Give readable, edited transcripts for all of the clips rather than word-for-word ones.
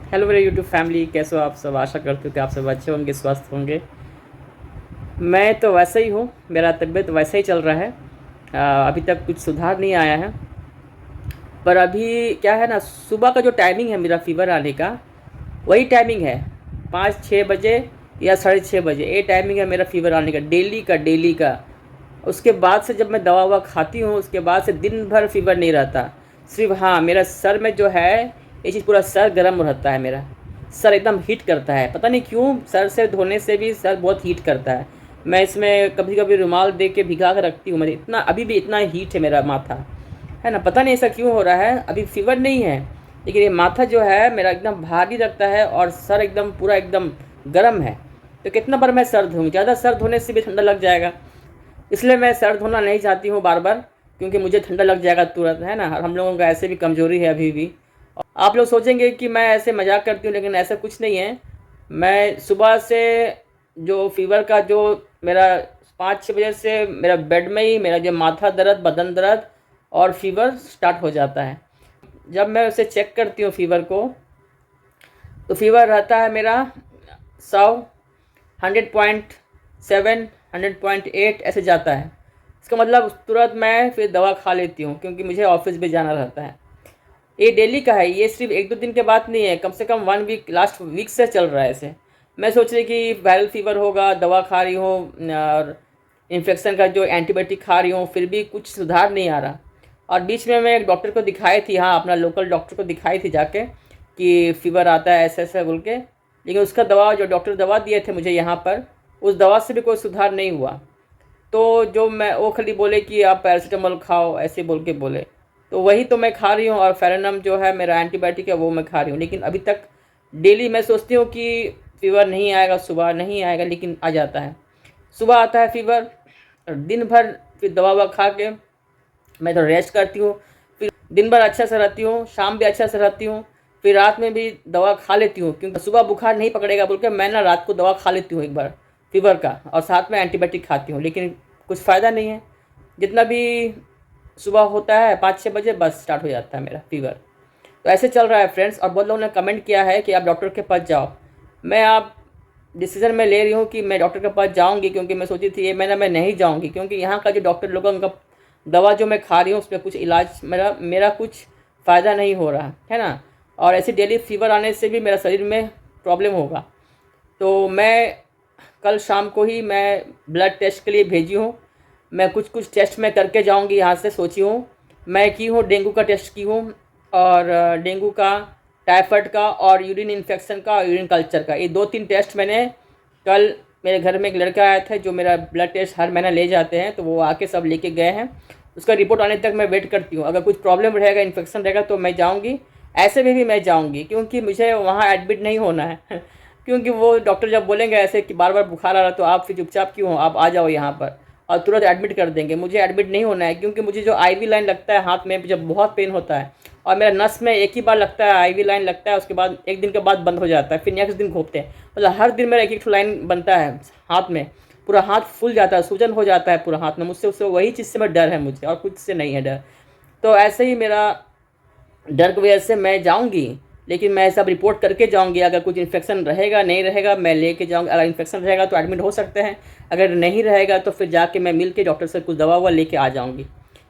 Hello मेरे YouTube family, कैसे हो आप सब। आशा करते हो कि आप सब अच्छे होंगे, स्वस्थ होंगे। मैं तो वैसे ही हूँ, मेरा तबीयत वैसे ही चल रहा है। अभी तक कुछ सुधार नहीं आया है। पर अभी क्या है ना, सुबह का जो टाइमिंग है मेरा फीवर आने का, वही टाइमिंग है 5-6 बजे या 6:30 बजे। ये टाइमिंग है मेरा फीवर आने का, डेली का। उसके बाद से जब मैं दवा ववा खाती हूँ, उसके बाद से दिन भर फीवर नहीं रहता। सिर्फ हाँ, मेरा सर में जो है ये चीज़, पूरा सर गर्म रहता है मेरा। सर एकदम हीट करता है, पता नहीं क्यों। सर से धोने से भी सर बहुत हीट करता है। मैं इसमें कभी कभी रुमाल दे के भिगा कर रखती हूँ। मेरे इतना अभी भी इतना हीट है मेरा माथा, है ना। पता नहीं ऐसा क्यों हो रहा है। अभी फीवर नहीं है, लेकिन ये माथा जो है मेरा एकदम भारी लगता है और सर एकदम पूरा एकदम गर्म है। तो कितना बार मैं सर धोऊँ? ज़्यादा सर धोने से भी ठंडा लग जाएगा, इसलिए मैं सर धोना नहीं चाहती हूँ बार बार, क्योंकि मुझे ठंडा लग जाएगा तुरंत, है ना। हम लोगों का ऐसे भी कमज़ोरी है अभी भी। आप लोग सोचेंगे कि मैं ऐसे मजाक करती हूँ, लेकिन ऐसा कुछ नहीं है। मैं सुबह से जो फीवर का जो मेरा 5-6 बजे से मेरा बेड में ही मेरा जो माथा दर्द, बदन दर्द और फीवर स्टार्ट हो जाता है। जब मैं उसे चेक करती हूँ फीवर को, तो फीवर रहता है मेरा 100, 100.7, 100.8 ऐसे जाता है। इसका मतलब तुरंत मैं फिर दवा खा लेती हूँ, क्योंकि मुझे ऑफिस भी जाना रहता है। ये डेली का है, ये सिर्फ 1-2 दिन के बाद नहीं है, कम से कम 1 वीक, लास्ट वीक से चल रहा है ऐसे। मैं सोच रही कि वायरल फीवर होगा, दवा खा रही हूँ और इन्फेक्शन का जो एंटीबायोटिक खा रही हूँ, फिर भी कुछ सुधार नहीं आ रहा। और बीच में मैं एक डॉक्टर को दिखाई थी, हाँ, अपना लोकल डॉक्टर को दिखाई थी जाके, कि फ़ीवर आता है ऐसे ऐसे बोल के। लेकिन उसका दवा, जो डॉक्टर दवा दिए थे मुझे यहाँ पर, उस दवा से भी कोई सुधार नहीं हुआ। तो जो मैं वो खाली बोले कि आप पैरासीटामोल खाओ, ऐसे बोल के बोले। तो वही तो मैं खा रही हूँ, और फेरेनम जो है मेरा एंटीबायोटिक है वो मैं खा रही हूँ। लेकिन अभी तक डेली मैं सोचती हूँ कि फ़ीवर नहीं आएगा, सुबह नहीं आएगा, लेकिन आ जाता है। सुबह आता है फ़ीवर, और दिन भर फिर दवा ववा खा के मैं तो रेस्ट करती हूँ। फिर दिन भर अच्छा से रहती हूँ, शाम भी अच्छा से रहती हूँ। फिर रात में भी दवा खा लेती हूँ, क्योंकि सुबह बुखार नहीं पकड़ेगा बोल के मैं ना रात को दवा खा लेती हूँ एक बार फीवर का, और साथ में एंटीबायोटिक खाती हूँ। लेकिन कुछ फ़ायदा नहीं है। जितना भी सुबह होता है 5-6 बजे, बस स्टार्ट हो जाता है मेरा फीवर। तो ऐसे चल रहा है फ्रेंड्स। और बहुत लोगों ने कमेंट किया है कि आप डॉक्टर के पास जाओ। मैं आप डिसीज़न में ले रही हूँ कि मैं डॉक्टर के पास जाऊँगी, क्योंकि मैं सोची थी ये महीना मैं नहीं जाऊँगी, क्योंकि यहाँ का जो डॉक्टर लोगों का दवा जो मैं खा रही हूँ उसमें कुछ इलाज मेरा मेरा कुछ फ़ायदा नहीं हो रहा है ना। और ऐसे डेली फीवर आने से भी मेरा शरीर में प्रॉब्लम होगा। तो मैं कल शाम को ही मैं ब्लड टेस्ट के लिए भेजी हूँ। मैं कुछ कुछ टेस्ट मैं करके जाऊँगी यहाँ से, सोची हूँ। मैं की हूँ, डेंगू का टेस्ट की हूँ, और डेंगू का, टाइफाइड का, और यूरिन इन्फेक्शन का, और यूरिन कल्चर का। ये 2-3 टेस्ट मैंने कल, मेरे घर में एक लड़का आया था जो मेरा ब्लड टेस्ट हर महीना ले जाते हैं, तो वो आके सब लेके गए हैं। उसका रिपोर्ट आने तक मैं वेट करती हूँ। अगर कुछ प्रॉब्लम रहेगा, इन्फेक्शन रहेगा, तो मैं जाऊँगी। ऐसे में भी मैं जाऊँगी, क्योंकि मुझे वहाँ एडमिट नहीं होना है क्योंकि वो डॉक्टर जब बोलेंगे ऐसे कि बार बार बुखार आ रहा, तो आप फिर चुपचाप क्यों हो, आप आ जाओ यहाँ पर, और तुरंत एडमिट कर देंगे। मुझे एडमिट नहीं होना है, क्योंकि मुझे जो आईवी लाइन लगता है हाथ में, जब बहुत पेन होता है, और मेरा नस में एक ही बार लगता है, आईवी लाइन लगता है, उसके बाद एक दिन के बाद बंद हो जाता है, फिर नेक्स्ट दिन घोपते हैं। मतलब हर दिन मेरा एक एक लाइन बनता है हाथ में। पूरा हाथ फूल जाता है, सूजन हो जाता है पूरा हाथ में। मुझसे उससे वही चीज़ से मैं डर है मुझे, और कुछ से नहीं है डर। तो ऐसे ही मेरा डर की वजह से मैं जाऊंगी, लेकिन मैं सब रिपोर्ट करके जाऊंगी। अगर कुछ इन्फेक्शन रहेगा, नहीं रहेगा, मैं लेके जाऊंगी। अगर इन्फेक्शन रहेगा तो एडमिट हो सकते हैं, अगर नहीं रहेगा तो फिर जाके मैं मिल के डॉक्टर से कुछ दवा ववा लेके आ जाऊंगी।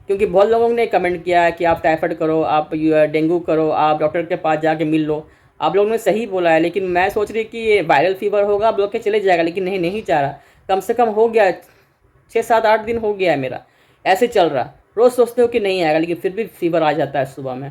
क्योंकि बहुत लोगों ने कमेंट किया है कि आप टाइफाइड करो, आप डेंगू करो, आप डॉक्टर के पास जाके मिल लो। आप लोगों ने सही बोला है, लेकिन मैं सोच रही कि ये वायरल फीवर होगा, आप लोग के चले जाएगा, लेकिन नहीं, नहीं जा रहा। कम से कम हो गया 6-7-8 दिन हो गया है मेरा ऐसे चल रहा। रोज़ सोचते हो कि नहीं आएगा, लेकिन फिर भी फीवर आ जाता है सुबह में।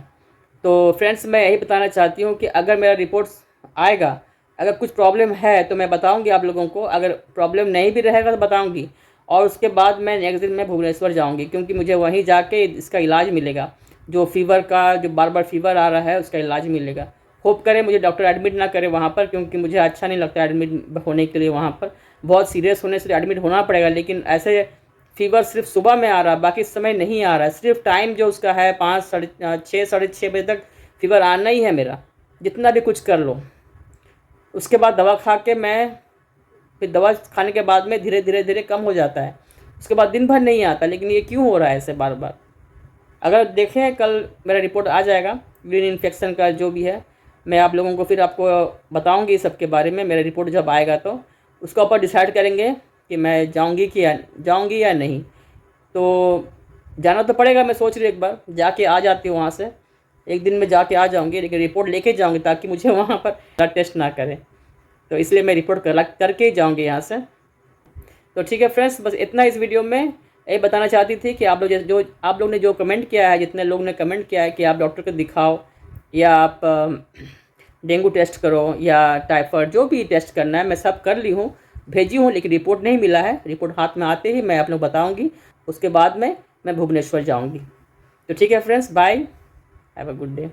तो फ्रेंड्स, मैं यही बताना चाहती हूँ कि अगर मेरा रिपोर्ट्स आएगा, अगर कुछ प्रॉब्लम है तो मैं बताऊँगी आप लोगों को, अगर प्रॉब्लम नहीं भी रहेगा तो बताऊँगी। और उसके बाद मैं नेक्स्ट दिन मैं भुवनेश्वर जाऊँगी, क्योंकि मुझे वहीं जाके इसका इलाज मिलेगा। जो फ़ीवर का, जो बार बार फीवर आ रहा है, उसका इलाज मिलेगा। होप करें मुझे डॉक्टर एडमिट ना करे वहाँ पर, क्योंकि मुझे अच्छा नहीं लगता एडमिट होने के लिए वहाँ पर। बहुत सीरियस होने से एडमिट होना पड़ेगा, लेकिन ऐसे फीवर सिर्फ सुबह में आ रहा है, बाकी समय नहीं आ रहा है। सिर्फ टाइम जो उसका है 5, 6:30 बजे तक फीवर आना ही है मेरा, जितना भी कुछ कर लो। उसके बाद दवा खा के मैं, फिर दवा खाने के बाद में धीरे धीरे धीरे कम हो जाता है। उसके बाद दिन भर नहीं आता। लेकिन ये क्यों हो रहा है ऐसे बार बार? अगर देखें, कल मेरा रिपोर्ट आ जाएगा यूरिन इन्फेक्शन का जो भी है, मैं आप लोगों को फिर आपको बताऊंगी सबके बारे में। मेरा रिपोर्ट जब आएगा तो उसके ऊपर डिसाइड करेंगे कि मैं जाऊंगी या नहीं। तो जाना तो पड़ेगा, मैं सोच रही हूँ एक बार जाके आ जाती हूँ वहाँ से। एक दिन में जाके आ जाऊँगी, लेकिन रिपोर्ट लेके जाऊँगी ताकि मुझे वहाँ पर ब्लड टेस्ट ना करें। तो इसलिए मैं रिपोर्ट करके ही जाऊँगी यहाँ से। तो ठीक है फ्रेंड्स, बस इतना इस वीडियो में यही बताना चाहती थी कि आप लोग जो आप लोग ने जो कमेंट किया है, जितने लोग ने कमेंट किया है कि आप डॉक्टर को दिखाओ या आप डेंगू टेस्ट करो या टाइफाइड, जो भी टेस्ट करना है मैं सब कर ली हूँ, भेजी हूँ, लेकिन रिपोर्ट नहीं मिला है। रिपोर्ट हाथ में आते ही मैं आप लोग बताऊँगी। उसके बाद में मैं भुवनेश्वर जाऊँगी। तो ठीक है friends, bye, have a good day.